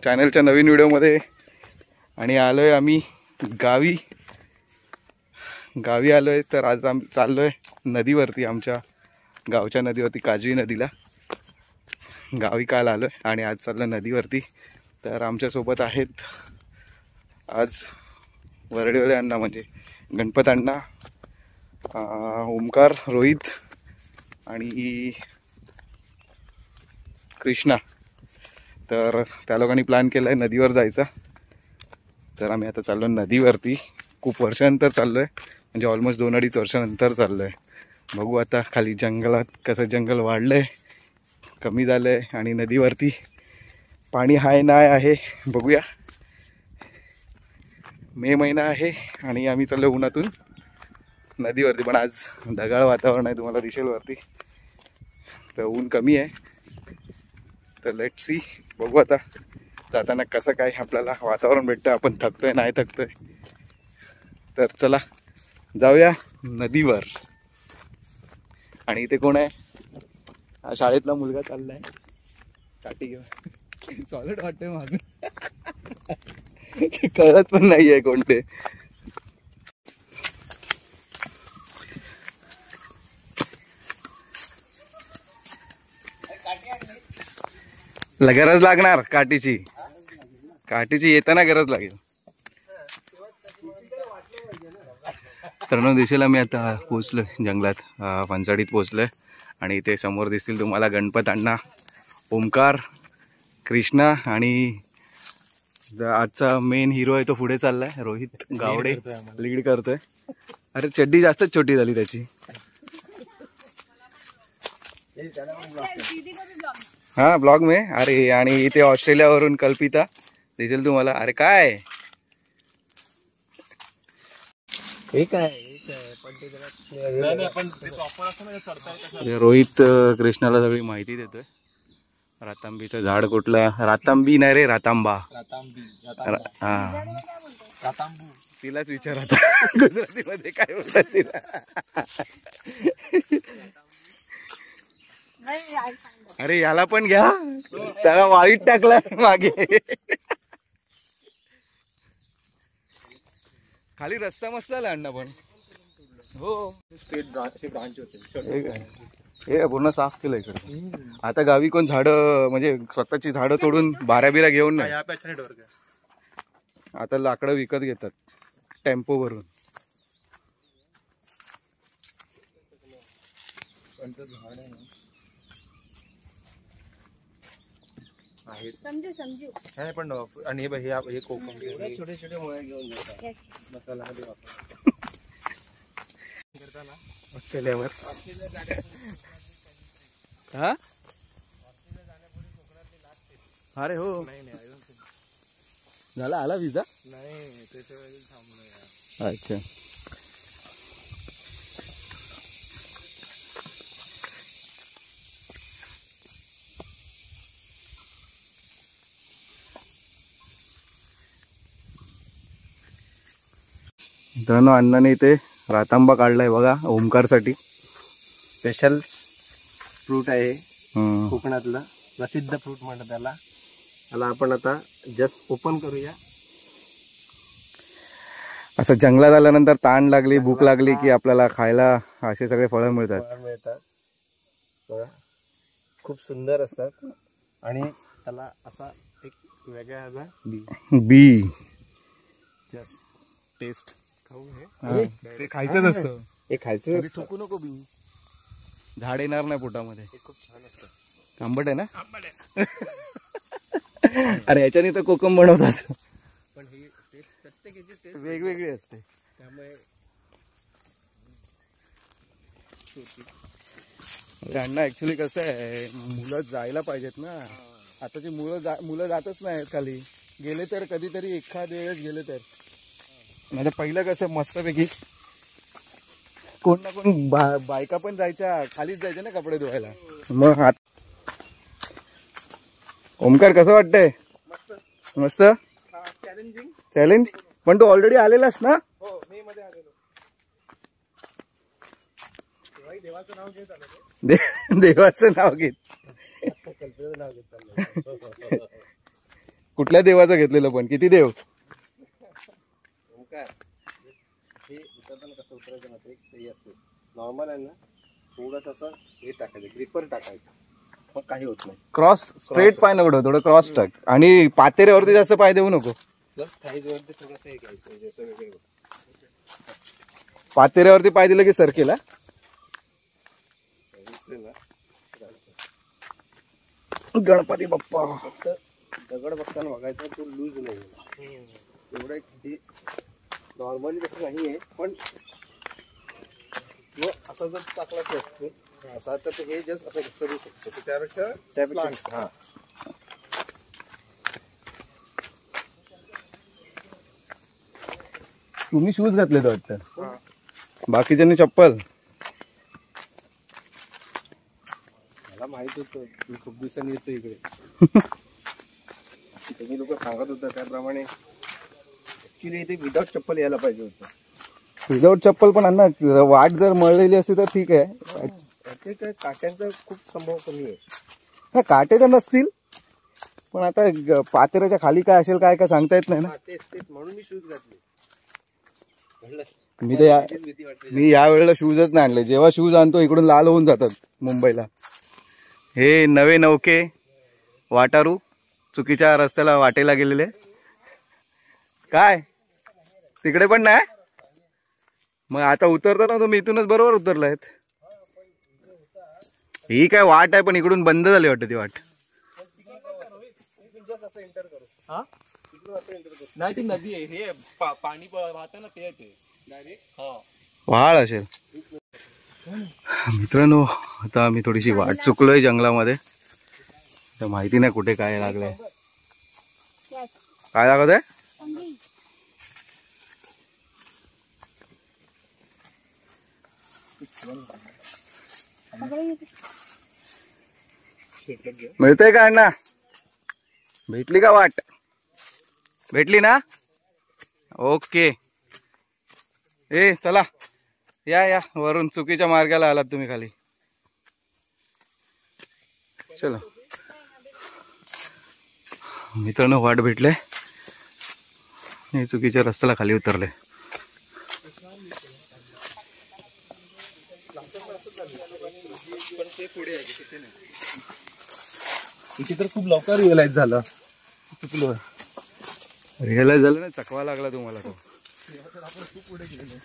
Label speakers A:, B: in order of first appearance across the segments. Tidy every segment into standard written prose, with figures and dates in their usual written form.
A: चॅनलच्या नवीन व्हिडिओमध्ये आणि आलोय आम्ही गावी आलोय। तर आज आम्ही चाललोय नदीवरती, आमच्या गावच्या नदीवरती, काजवी नदीला। गावी काल आलोय आणि आज चाललोय नदीवरती। तर आमच्यासोबत आहेत आज वरडेवाले अण्णा, म्हणजे गणपत अण्णा, ओमकार, रोहित आणि कृष्णा। तर त्या लोकांनी प्लॅन केलाय नदीवर जायचा। तर आम्ही आता चाललो नदीवरती, खूप वर्षानंतर चाललोय, म्हणजे ऑलमोस्ट 2-2.5 वर्षानंतर चाललोय। बघू आता खाली जंगलात कसं जंगल वाढलंय, कमी झालंय, आणि नदीवरती पाणी हाय नाही आहे बघूया। मे महिना आहे आणि आम्ही चाललो उन्हातून नदीवरती, पण आज ढगाळ वातावरण आहे, तुम्हाला दिसेल वरती। तर ऊन कमी आहे, तर लेट्स सी, बघू आता जाताना कसं काय आपल्याला वातावरण भेटतं, आपण थकतोय नाही थकतोय। तर चला जाऊया नदीवर। आणि इथे कोण आहे? हा शाळेतला मुलगा चाललाय काठी घेऊन, सॉलिड वाटतंय मागून कळत पण नाहीये कोणते। गरज लागणार काठीची, येताना गरज लागेल। तर दिसेल आम्ही आता पोचलोय जंगलात, फणसाडीत पोचलोय। आणि इथे समोर दिसतील तुम्हाला गणपत अण्णा, ओमकार, कृष्णा, आणि आजचा मेन हिरो आहे तो पुढे चाललाय, रोहित गावडे लीड करतोय। अरे चड्डी जास्तच छोटी झाली त्याची। हाँ ब्लॉग में। अरे आणि इथे ऑस्ट्रेलियावरून कल्पिता दिसेल तुम्हाला। अरे काय रोहित कृष्णाला सगळी माहिती देतोय। रातांबीचं झाड कुठलं? रातांबी नाही रे, रातांबा। हा तिलाच विचारत गुजरातीमध्ये काय बोलतात तिला। अरे याला पण घ्या, त्याला वाईट टाकलाय मागे। खाली रस्ता मस्त आला अण्णा पण। हो ब्रांच होते, हे पूर्ण साफ केलं इकडे। आता गावी कोण झाडं, म्हणजे स्वतःची झाडं तोडून बाऱ्या बिऱ्या घेऊन नाही, आता लाकडं विकत घेतात टेम्पो भरून।
B: समजू
A: नाही पण आणि हे कोकम छोटे छोटे मुळे घेऊन मसाला मध्ये करताना ऑस्ट्रेलियावर। हा अरे हो, झाला आला विजा नाही, त्याच्या वेळी थांबलो। अच्छा मित्रांनो अण्णाने इथे रातांबा काढलाय बघा ओमकारसाठी.
B: स्पेशल फ्रूट आहे कोकणातलं, प्रसिद्ध फ्रूट म्हणतात त्याला. त्याला आपण आता जस्ट ओपन करूया.
A: असं जंगलात आल्यानंतर ताण लागली, भूक लागली की आपल्याला खायला असे सगळे फळं मिळतात.
B: बघा खूप सुंदर असतात आणि त्याला असा एक वेगळा
A: बी
B: जस्ट टेस्ट खाऊ
A: ते खायचंच असतं.
B: हे खायचं असतं.
A: थुकू नको बी, झाड येणार नाही पोटामध्ये.
B: हे खूप छान असतं.
A: आंबट आहे ना? अरे याच्याने तर कोकम बनवतात,
B: पण ही टेस्ट प्रत्येकाची टेस्ट
A: वेगवेगळी असते.
B: त्यामुळे
A: अण्णा ऍक्च्युली कसं आहे, मुलं जायला पाहिजेत ना. आताची मुलं जातच नाहीत खाली. गेले तर कधीतरी एखाद वेळेस गेले तर. म्हणजे पहिलं कसं मस्तपैकी कोण ना कोण बायका पण जायच्या, खालीच जायच्या ना कपडे धुवायला. मग ओमकार कसं वाटतंय? मस्त चॅलेंज. पण तू ऑलरेडी आलेलास ना?
B: मे मध्ये आलेलो. देवाचं नाव घेत आलो.
A: देवाचं नाव घेत.
B: नाव घेत चाललं.
A: कुठल्या देवाचं घेतलेलं? पण किती देव?
B: हे उतरताना कसं उतरायचं ना, ते असते नॉर्मल आहे ना. थोडंसं असं हे टाकायचं, ग्रिपर टाकायचं, मग काही होत नाही.
A: क्रॉस स्ट्रेट पाय नको, थोडं क्रॉस टाक. आणि पातेऱ्यावरती जास्त पाय देऊ नको.
B: प्लस थाईज वरती थोडंसं हे घ्यायचं, जसं वेगळे
A: पातेऱ्यावरती पाय दिलं की सरकेला. गणपती बाप्पा.
B: फक्त दगड बघताना बघायचा, तो लूज नाही एवढं. हे नॉर्मली तसं नाही आहे, पण असं जर टाकलाच असतो असा तर हे जस्ट असं करू शकतो. त्यापेक्षा हा
A: तुम्ही शूज घातले वाटतं, बाकीच्यांनी चप्पल.
B: मला माहित होतं मी खूप दिवसांनी येतो इकडे. तुम्ही लोक सांगत होता त्याप्रमाणे ऍक्च्युली इथे विदाउट चप्पल यायला पाहिजे होतं.
A: विदाउट चप्पल पण अण्णा वाट जर मळलेली असती तर ठीक आहे.
B: ते काय काट्यांचा खूप संभव कमी आहे.
A: हा काटे तर नसतील, पण आता पातेऱ्याच्या खाली काय असेल काय काय सांगता येत नाही ना.
B: तेच म्हणून मी शूज घातले.
A: मी या वेळेला शूजच नाही आणले. जेव्हा शूज आणतो इकडून लाल होऊन जातात मुंबईला. हे नवे नौके वाटारू चुकीच्या रस्त्याला वाटेला गेलेले. काय तिकडे पण नाही? मग आता उतरतो ना तुम्ही, इथूनच बरोबर उतरलायत. ही काय वाट आहे, पण इकडून बंद झाली वाटत ती वाट.
B: नाही ती नदी आहे, हे पाणी वाहतं ना, ते
A: व्हाळ असेल. मित्रांनो आता आम्ही थोडीशी वाट चुकलोय जंगलामध्ये. तर माहिती नाही कुठे काय लागलंय. काय लागत आहे? मिळतंय का अण्णा? भेटली का वाट? भेटली ना? ओके. ए चला या वरून चुकीच्या मार्गाला आलात तुम्ही खाली. चला मित्रांनो वाट भेटले, चुकीच्या रस्त्याला खाली उतरले.
B: इथे तर खूप लवकर रिअलाइज झालं.
A: चुकलो. रिअलाइज झालं ना, चकवा लागला तुम्हाला तो.
B: खूप पुढे गेलो.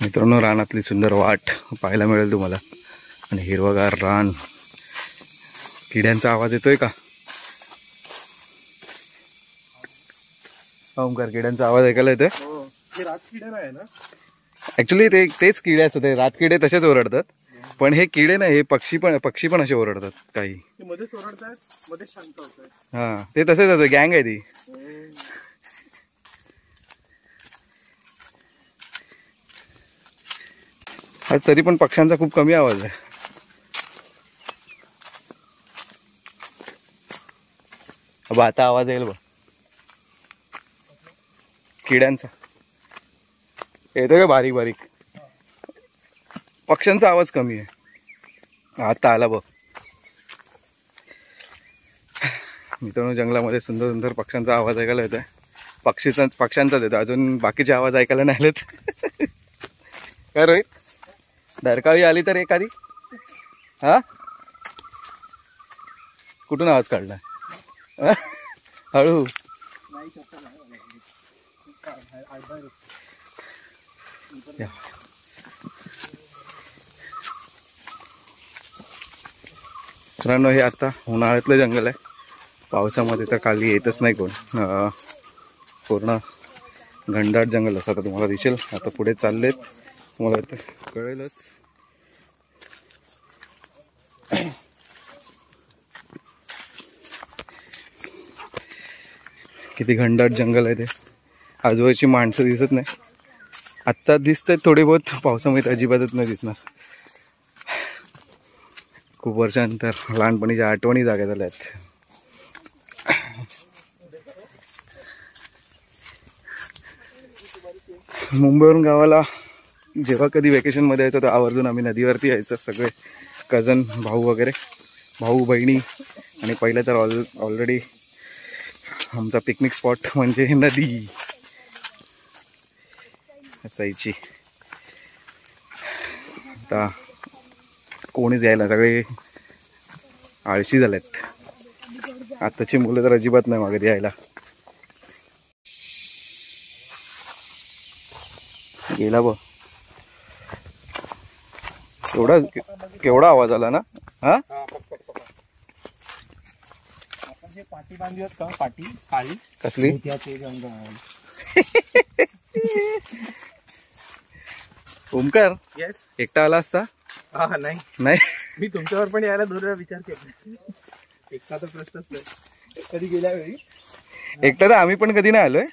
A: मित्रांनो रानातली सुंदर वाट पाहायला मिळेल तुम्हाला. आणि हिरवगार रान. किड्यांचा आवाज येतोय का? ओमकार किड्यांचा आवाज ऐकायला येतोय?
B: हे रातकिडे नाही ना
A: ऍक्च्युली तेच किडे असतात. ते रातकिडे तसेच ओरडतात, पण हे किडे नाही, हे पक्षी पण असे ओरडतात. काही
B: मध्येच ओरडतात, मध्येच शांत होतात.
A: हा ते तसेच होतं, गँग आहे ती. आज तरी पण पक्ष्यांचा खूप कमी आवाज आहे. अब आता आवाज येईल बघ किड्यांचा. येतो का बारीक बारीक. पक्ष्यांचा आवाज कमी आहे. आता आला बघ. मित्रांनो जंगलामध्ये सुंदर सुंदर पक्ष्यांचा आवाज ऐकायला येतोय. पक्ष्यांचाच येतो, अजून बाकीचे आवाज ऐकायला नाही आलेत. काय रोहित, डरकाळी आली तर एखादी? हा, कुठून आवाज काढला? हळू. मित्रांनो हे आता उन्हाळ्यातलं जंगल आहे. पावसामध्ये तर खाली येतच नाही कोण. पूर्ण घनदाट जंगल असं आता तुम्हाला दिसेल. आता पुढे चाललेत, तुम्हाला आता कळेलच. किती घनदाट जंगल आहे ते. आजूबाजूची माणसं दिसत नाही. आत्ता दिसतात थोडे बहुत, पावसामध्ये अजिबातच नाही दिसणार. खूप वर्षानंतर लहानपणीच्या आठवणी जाग्या झाल्या आहेत. मुंबईवरून गावाला जेव्हा कधी वेकेशनमध्ये यायचं तर आवर्जून आम्ही नदीवरती यायचं. सगळे कझन, भाऊ वगैरे, भाऊ बहिणी. आणि पहिलं तर ऑलरेडी आमचा पिकनिक स्पॉट म्हणजे नदी असायची. आता कोणीच यायला, सगळे आळशी झालेत. आताची मुलं तर अजिबात नाही मागत यायला. गेला बघ. केवढा आवाज आला ना. हा,
B: पाटी बांधली होत का? पाटी काळी
A: कसली? ओमकार
B: येस,
A: एकटा आला असता?
B: हा नाही
A: नाही,
B: मी तुमच्यावर पण यायला दोन वेळा विचार केला. एकटा तर प्रश्नच नाही. कधी गेल्या वेळी
A: एकटा तर आम्ही पण कधी नाही आलोय.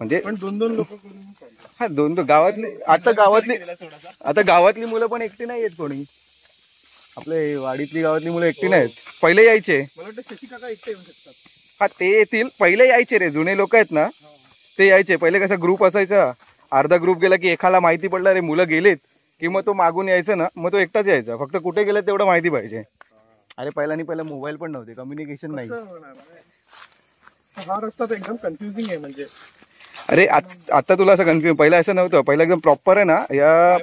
A: म्हणजे
B: पण दोन दोन लोक करून
A: हा, दोन गावातली. आता गावातली मुलं पण एकटी नाही येत कोणी. आपले वाडीतली गावातली मुलं एकटी नाहीत. पहिले यायचे.
B: मला वाटतं शशी काका एकटे येऊ शकतात.
A: हा, ते येतील. पहिले यायचे रे, जुने लोक आहेत ना ते यायचे. पहिले कसा ग्रुप असायचा. अर्धा ग्रुप गेला की एखाला माहिती पडला रे मुलं गेलेत की मग तो मागून यायचा ना, मग तो एकटाच यायचा. फक्त कुठे गेले तेवढं माहिती पाहिजे. अरे पहिला मोबाईल पण नव्हते, कम्युनिकेशन नाही.
B: हा रस्ता तर एकदम कन्फ्युजिंग आहे. म्हणजे
A: अरे आता तुला असं कन्फ्युज, पहिला असं नव्हतं. पहिला एकदम प्रॉपर आहे ना, या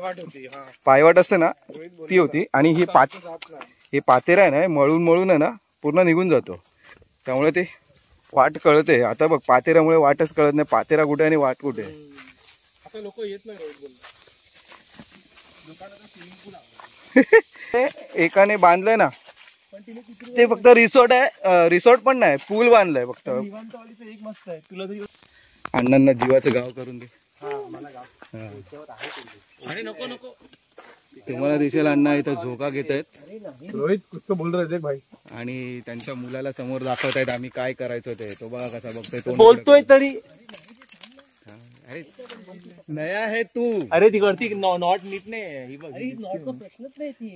A: पायवाट असते ना ती होती. आणि ही पातेरा आहे ना, मळून मळून आहे ना पूर्ण निघून जातो. त्यामुळे ते वाट कळते. आता बघ, पातेऱ्यामुळे वाटच कळत नाही. पातेरा कुठे आणि वाट कुठे.
B: आता लोक येत नाही.
A: एकाने बांधलंय ना ते फक्त रिसॉर्ट आहे. रिसॉर्ट पण नाही, पूल बांधलाय फक्त.
B: एक मस्त आहे. तुला तरी
A: अण्णांना जीवाचं गाव करून दे.
B: नको नको,
A: तुम्हाला दिसेल अण्णा इथं झोका घेत आहेत.
B: रोहित कुछ बोल रहे थे भाई.
A: आणि त्यांच्या मुलाला समोर दाखवत आहेत आम्ही काय करायचं ते. तो बघा कसा बघतोय, तो
B: बोलतोय तरी.
A: अरे नया आहे तू.
B: अरे ती वरती नॉट नीट नाही.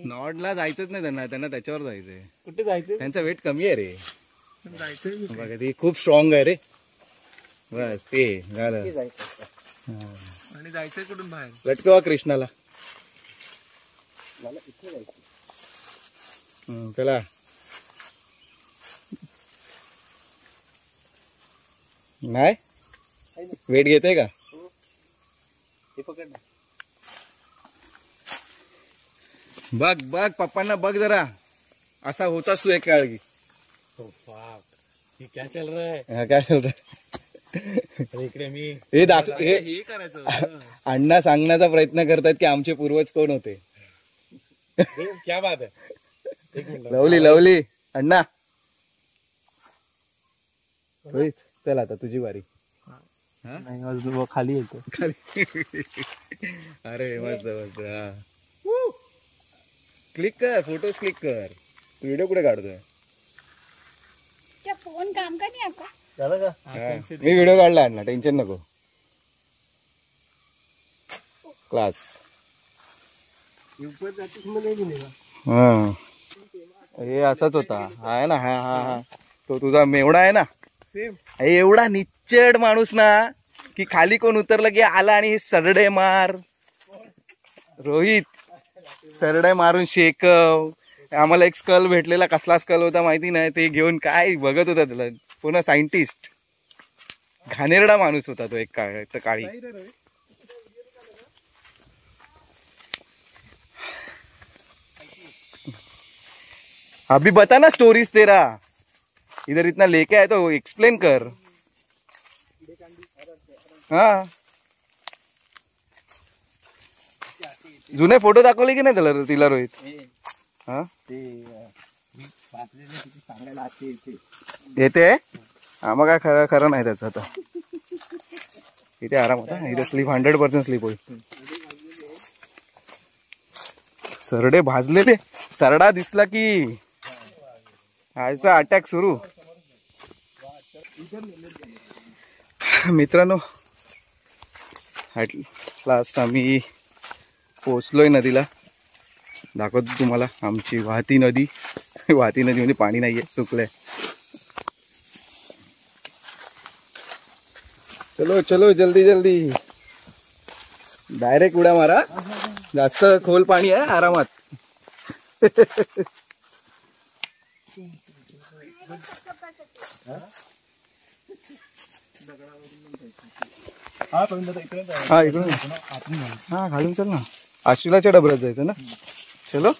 A: नॉर्डला जायचंच नाही त्यांना. त्यांना त्याच्यावर जायचंय.
B: कुठे जायचं?
A: त्यांचा वेट कमी आहे रे.
B: जायचंय
A: बघा ती खूप स्ट्रॉंग आहे रे. बस ते झालं.
B: आणि जायचंय कुठून बाहेर?
A: लटकवा कृष्णाला. चला नाही वेट घेते का? बघ बघ पप्पांना बघ जरा. असा होतास तू एक काळ की.
B: क्या चल रहा है?
A: काय चल रहा
B: इकडे मी
A: हे
B: करायचं.
A: अण्णा सांगण्याचा प्रयत्न करतात की आमचे पूर्वज कोण होते.
B: क्या बात है.
A: लवली लवली अण्णा. चल आता तुझी वारी.
B: खाली येतो
A: खाली. अरे मस्त मस्त. हा क्लिक कर, फोटोज क्लिक कर. तू व्हिडिओ कुठे काढतोय?
C: फोन काम का नहीं आपका?
A: मी व्हिडिओ काढला अण्णा, टेन्शन नको. क्लास.
B: ऊपर जाते समय नहीं मिलेगा।
A: हा हे असाच होता आहे ना. हा हा हा तो तुझा मेवणा आहे ना,
B: सेम
A: हे एवढा निच्चड माणूस ना की खाली कोण उतरलं की आला आणि हे सरडे मार. रोहित सरडे मारून शेकव. आम्हाला एक स्कल भेटलेला, कसला स्कल होता माहिती नाही, ते घेऊन काय बघत होता त्याला. पुन्हा सायंटिस्ट घाणेरडा माणूस होता तो एक काळी. अभी बता ना स्टोरीज तेरा, इधर इतना लेके आए तो एक्सप्लेन कर. हा जुने फोटो दाखवले की नाही त्याला तिला रोहित. हा
B: सांगायला
A: येते हा मग काय खरं खरं नाही त्याचं. आता इथे आराम होता, इथे स्लीप 100% स्लीप होईल. सरडे भाजलेले, सरडा दिसला की आयचा अटॅक सुरू. मित्रांनो लास्ट आम्ही पोचलोय नदीला. दाखवतो तुम्हाला आमची वाहती नदी. वाहती नदी म्हणजे पाणी नाहीये, सुकलंय. चलो चलो जल्दी जल्दी, डायरेक्ट उड्या मारा. जास्त खोल पाणी आहे, आरामात. हा इकडून हा घालून चल ना. आशिलाच्या डबऱ्यात जायचं ना. चलो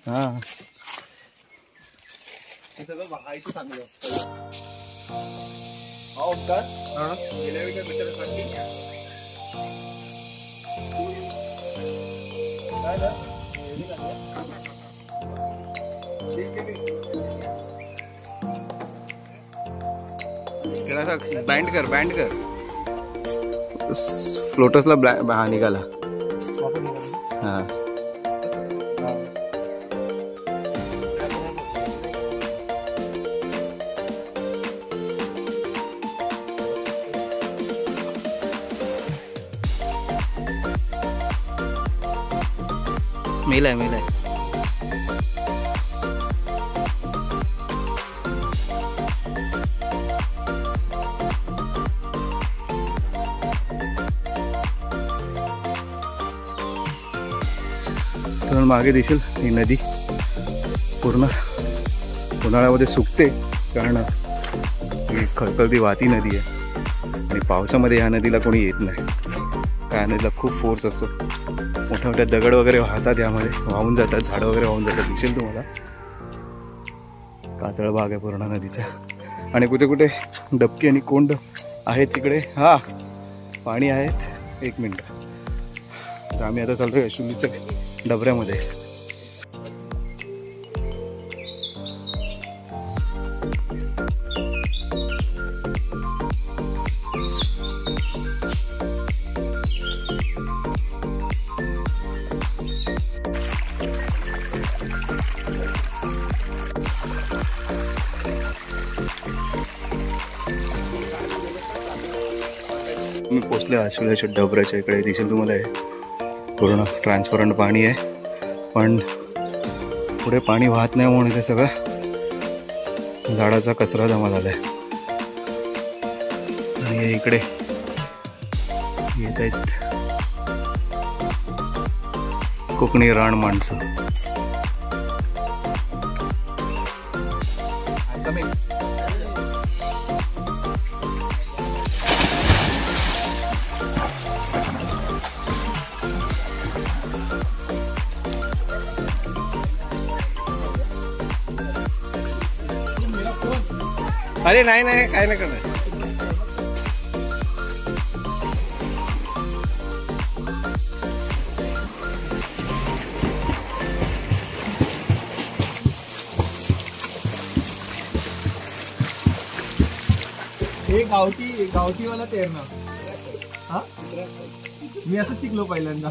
A: हा बँड कर बँड कर. फ्लोटसला हा निघाला. हा मेलाय मेलाय. तर मागे दिसेल ही नदी पूर्ण उन्हाळ्यामध्ये सुकते, कारण ही खळखळती वाहती नदी आहे. आणि पावसामध्ये ह्या नदीला कोणी येत नाही. त्या नदीला खूप फोर्स असतो. मोठ्या मोठ्या दगड वगैरे वाहतात, यामध्ये वाहून जातात, झाडं वगैरे वाहून जातात. दिसेल तुम्हाला कातळ भाग आहे पूर्ण नदीचा. आणि कुठे कुठे डबकी आणि कोंड आहेत तिकडे. हा पाणी आहेत. 1 मिनिट. तर आम्ही आता चालतोय अश्विनीच्या डबऱ्यामध्ये. मी पोचले आशिलाच्या डबऱ्याच्या इकडे. दिसेल तुम्हाला हे पूर्ण ट्रान्सपरंट पाणी आहे, पण पुढे पाणी वाहत नाही म्हणून इथे सगळं झाडाचा कचरा जमा झालाय. आणि इकडे येत आहेत कोकणी रान माणसं.
B: अरे नाही नाही काय नाही करणार. हे गावठीवाला तैरणं. हा मी असं शिकलो पहिल्यांदा.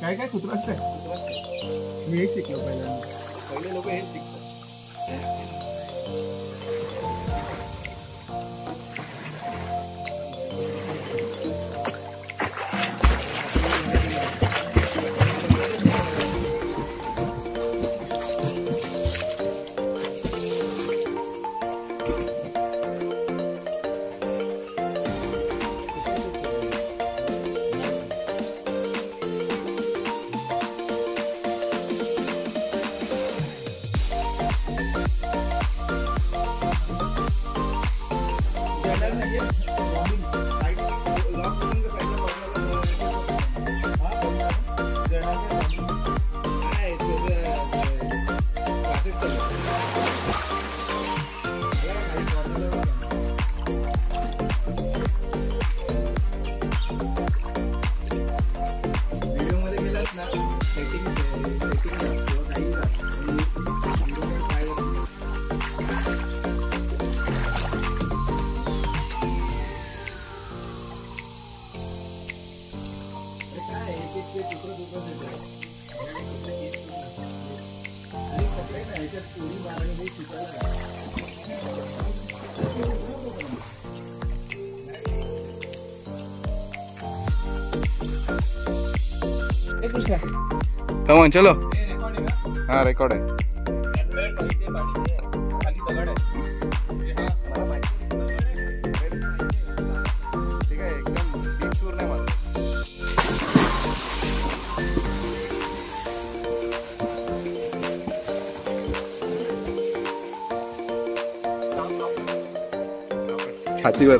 B: काय काय कुत्राच काय मी हेच शिकलो पहिल्यांदा. पहिले लोक हेच शिकतात.
A: कमॉन चलो. हाँ रेकॉर्ड आहे. ठीक आहे एकदम डीप सूर नाही मारत. छातीवर.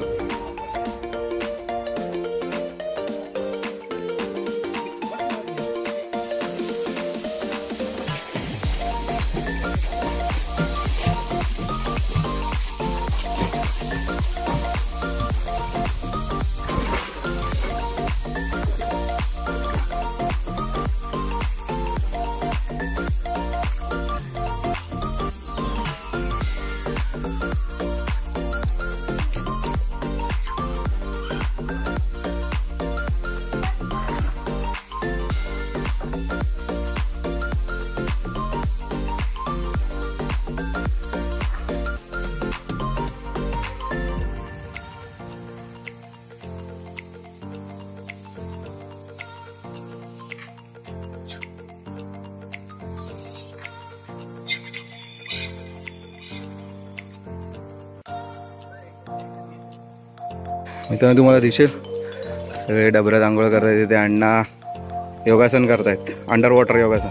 A: मित्रांनो तुम्हाला दिसेल सगळे डबऱ्यात आंघोळ करतायत. तिथे अण्णा योगासन करतायत, अंडर वॉटर योगासन.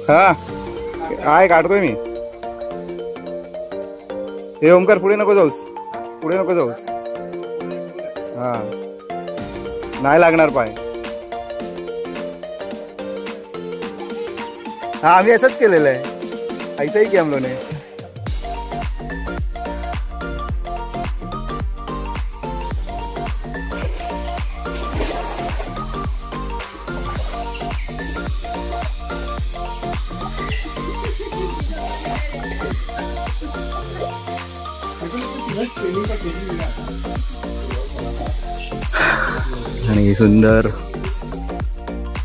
A: हा काय काढतोय मी. हे ओमकार पुढे नको जाऊस, पुढे नको जाऊस. हा नाही लागणार पाय. हाँ आम्ही असंच केलेलं आहे. ऐसा ही किया हम लोगों ने. आणि सुंदर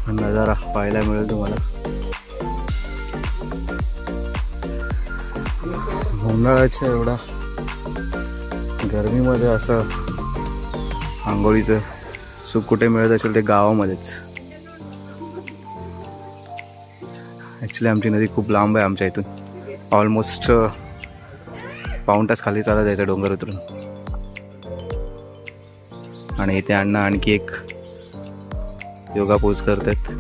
A: नजारा पाहायला मिळेल तुम्हाला. उन्हाळ्याच्या एवढा गरमीमध्ये असं आंघोळीचं सुख कुठे मिळत असेल ते गावामध्येच. ॲक्च्युली आमची नदी खूप लांब आहे आमच्या इथून. ऑलमोस्ट पाऊण तास खाली चालत जायचं डोंगर उतरून. आणि इथे अण्णा आणखी एक योगा पोज करतात.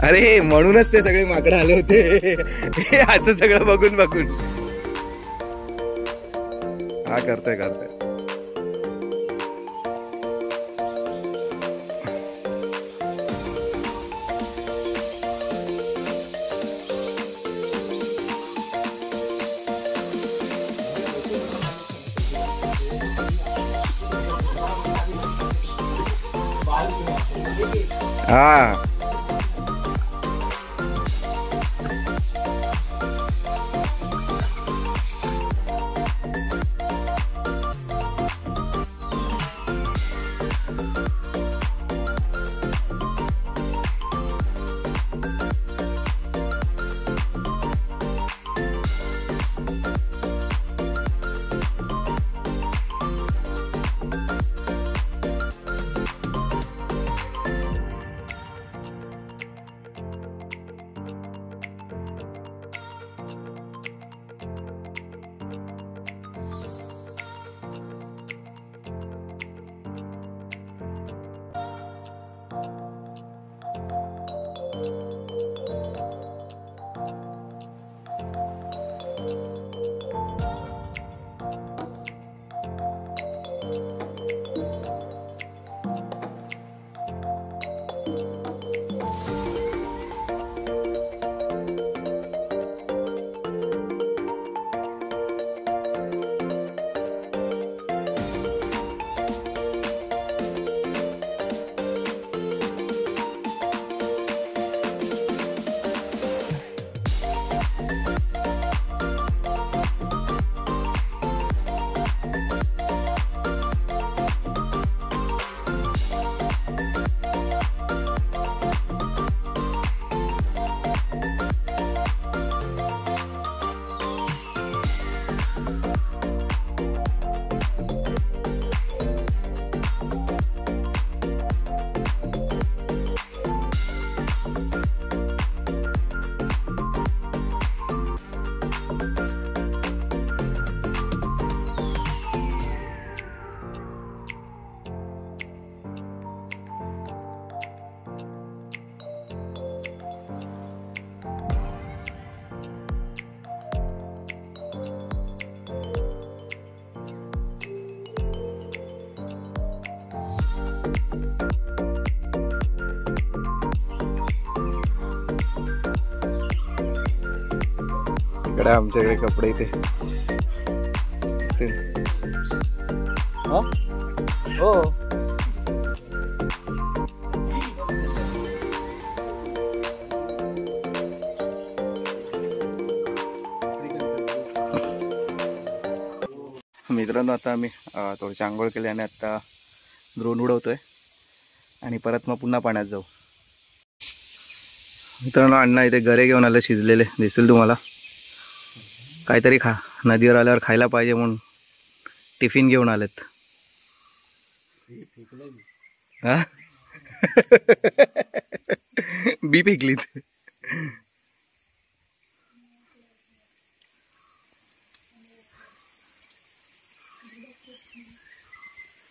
A: अरे म्हणूनच ते सगळे माकडं आले होते. असं सगळं बघून बघून. हा करतोय. हा इकडे आमच्याकडे कपडे इथे
B: हो
A: मित्रांनो आता आम्ही थोडीशी आंघोळ केली आणि आता ड्रोन उडवतोय आणि परत मग पुन्हा पाण्यात जाऊ. मित्रांनो अण्णा इथे गरे घेऊन आले शिजलेले, दिसेल तुम्हाला. काहीतरी नदीवर आल्यावर खायला पाहिजे म्हणून टिफिन घेऊन आलेत. हा बी फेकलीत.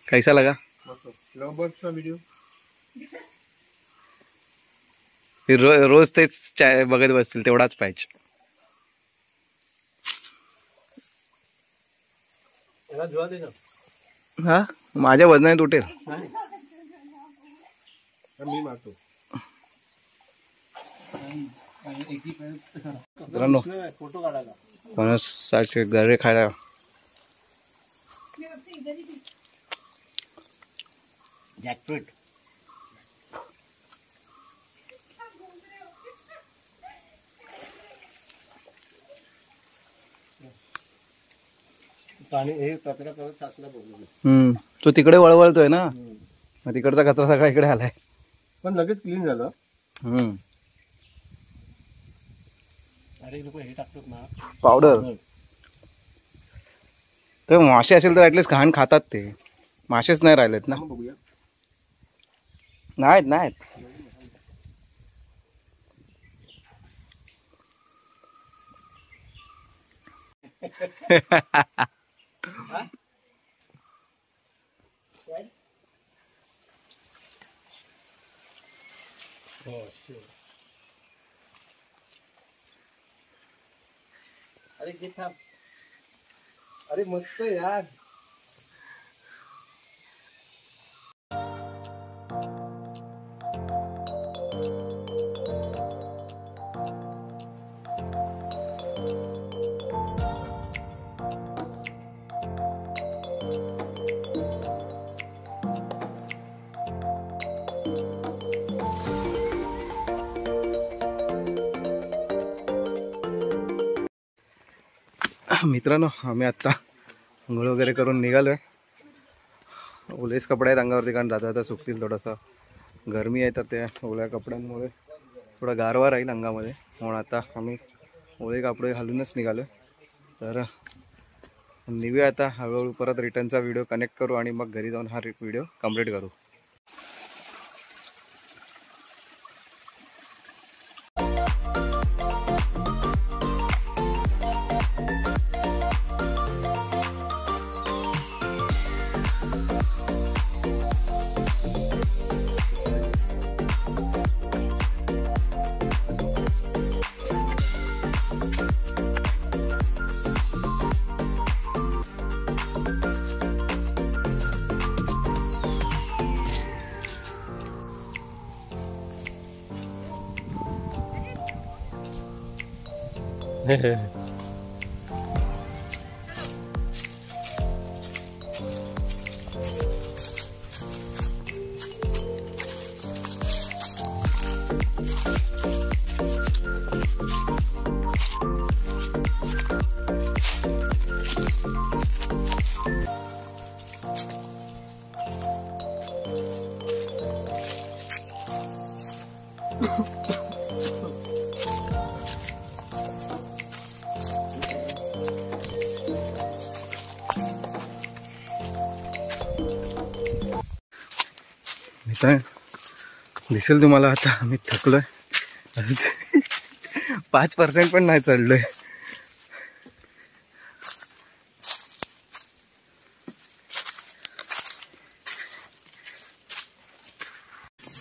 A: कैसा लगा
B: व्हिडिओ?
A: रोज तेच चाय बघत बसतील, तेवढाच पाहिजे. हा माझ्या वजनाने तुटेल.
B: मी मारतो.
A: मित्रांनो
B: फोटो काढायला
A: फणसाचे गरे खायला.
B: जॅकफ्रूट पाणी हे कचरा करत साचला बघून.
A: तो तिकडे वळवळतोय ना, मग तिकडचा कचरा सगळा इकडे आलाय.
B: पण लगेच क्लीन झालं. अरे लोक हे टाकतात ना
A: पावडर. तर मासे असेल तर ऍटलीस्ट घाण खातात ते. मासेच नाही राहिलेत ना.
B: बघूया.
A: नाहीत नाहीत.
B: अरे घे थांब. अरे मस्त यार.
A: मित्रांनो आम्ही आता अंघोळ वगैरे करून निघालोय. ओलेच कपडे आहेत अंगावरती, कारण जाता जाता सुकतील. थोडंसं गरमी आहे तर त्या ओल्या कपड्यांमुळे थोडा गारवा राहील अंगामध्ये, म्हणून आता आम्ही ओले कपडे घालूनच निघालो. तर निघूया आता हळूहळू. परत रिटर्नचा व्हिडिओ कनेक्ट करू आणि मग घरी जाऊन हा व्हिडिओ कंप्लीट करू. दिसेल तुम्हाला आता आम्ही थकलोय. 5% पण नाही चढलोय.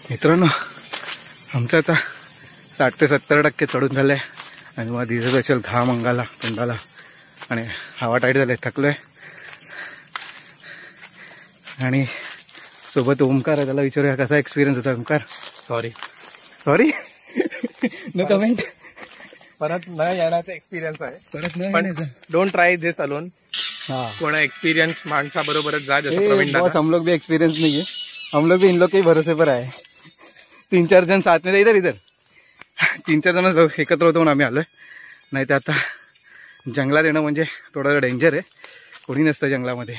A: मित्रांनो आमचं आता 60 ते 70% चढून झालंय आणि मग दिसत असेल घाम अंगाला तोंडाला आणि हवा टाईट झाले. थकलोय. आणि सोबत ओमकार आहे, त्याला विचारूया कसा एक्सपिरियन्स होता. Omkar
B: sorry
A: no comment.
B: परत न येण्याचा एक्सपिरियन्स आहे.
A: परत नाही
B: पण
A: येण्याचं.
B: Don't try this alone.
A: हाँ
B: कोणा एक्सपिरियंस माणसाबरोबरच जा, जसं प्रवीण
A: बॉस
B: दादा.
A: हम लोग भी एक्सपीरियंस नहीं है, हम लोग भी इन लोग के ही भरोसे पर आए. 3-4 जण साथ में इधर इधर 3-4 जण एकत्र होतो म्हणून आम्ही आलोय. नाही तर आता जंगलात येणं म्हणजे थोडं डेंजर आहे, कोणी नसतं जंगलामध्ये.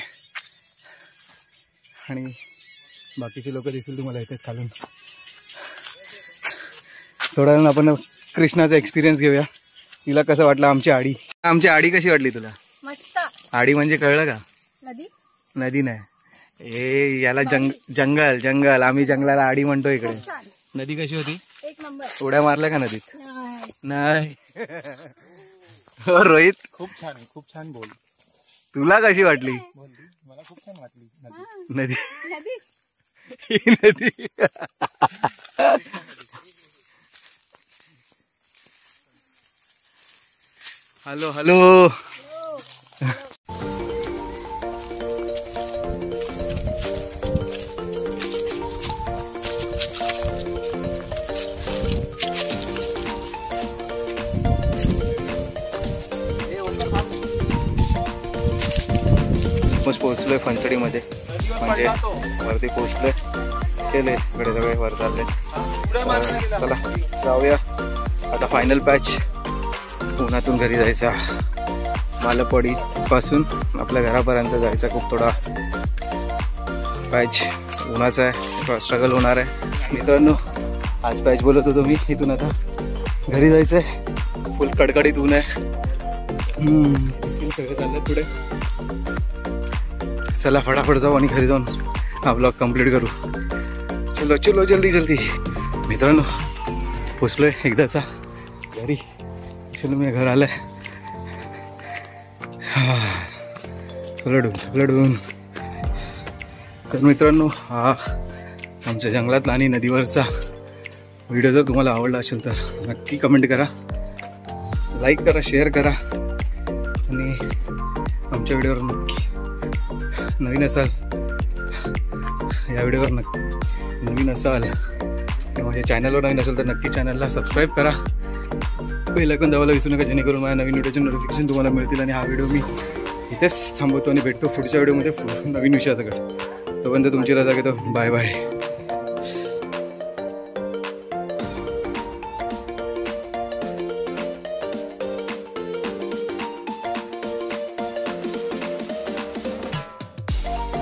A: आणि बाकीचे लोक दिसतील तुम्हाला इथे खालून. थोड्या वेळानं आपण कृष्णाचा एक्सपिरियन्स घेऊया. तिला कसं वाटलं आमची आडी. आमची आडी कशी वाटली तुला?
C: मस्त.
A: आडी म्हणजे कळलं का?
C: नदी
A: नदी नाही, हे याला जंगल जंगल आम्ही जंगलाला आडी म्हणतो इकडे.
C: खूप छान.
A: नदी कशी होती?
C: एक नंबर.
A: उड्या मारल्या का नदीत?
C: नाही.
A: नाही. हो रोहित,
B: खूप छान आहे, खूप छान बोल.
A: तुला कशी वाटली
B: मला खूप छान वाटली
A: नदी?
C: नदी
A: ही नदी. Hello hello. पोहोचलोय फणसडीमध्ये, म्हणजे वरती पोहोचलोय. चले इकडे सगळे वर चालले. चला जाऊया आता. फायनल पॅच, उन्हातून घरी जायचा. मालपडी पासून आपल्या घरापर्यंत जायचा खूप थोडा पॅच उन्हाचा आहे, स्ट्रगल होणार आहे. मित्रांनो आज पॅच बोलत होतो मी, इथून आता घरी जायचं आहे. फुल कडकडीत ऊन आहे. सगळं चाललं पुढे. चला फटाफट जाऊ आणि घरी जाऊन हा ब्लॉग कंप्लीट करू. चलो चलो जल्दी जल्दी. मित्रांनो पोचलोय एकदाचा घरी. चलो मी घर आलंय. लढून. तर मित्रांनो हा आमच्या जंगलातला आणि नदीवरचा व्हिडिओ जर तुम्हाला आवडला असेल तर नक्की कमेंट करा, लाईक करा, शेअर करा. आणि आमच्या व्हिडिओवर नक्की नवीन असाल, या व्हिडिओवर नवीन असाल किंवा माझ्या चॅनलवर नवीन असेल तर नक्की चॅनलला सबस्क्राईब करा. बेल आयकॉन दाबायला विसरू नका, जेणेकरून माझ्या नवीन व्हिडिओचे नोटिफिकेशन तुम्हाला मिळतील. आणि हा व्हिडिओ मी इथेच थांबवतो आणि भेटतो पुढच्या व्हिडिओमध्ये नवीन विषयासकट. तोपर्यंत तुमची रजा घेतो. Bye bye.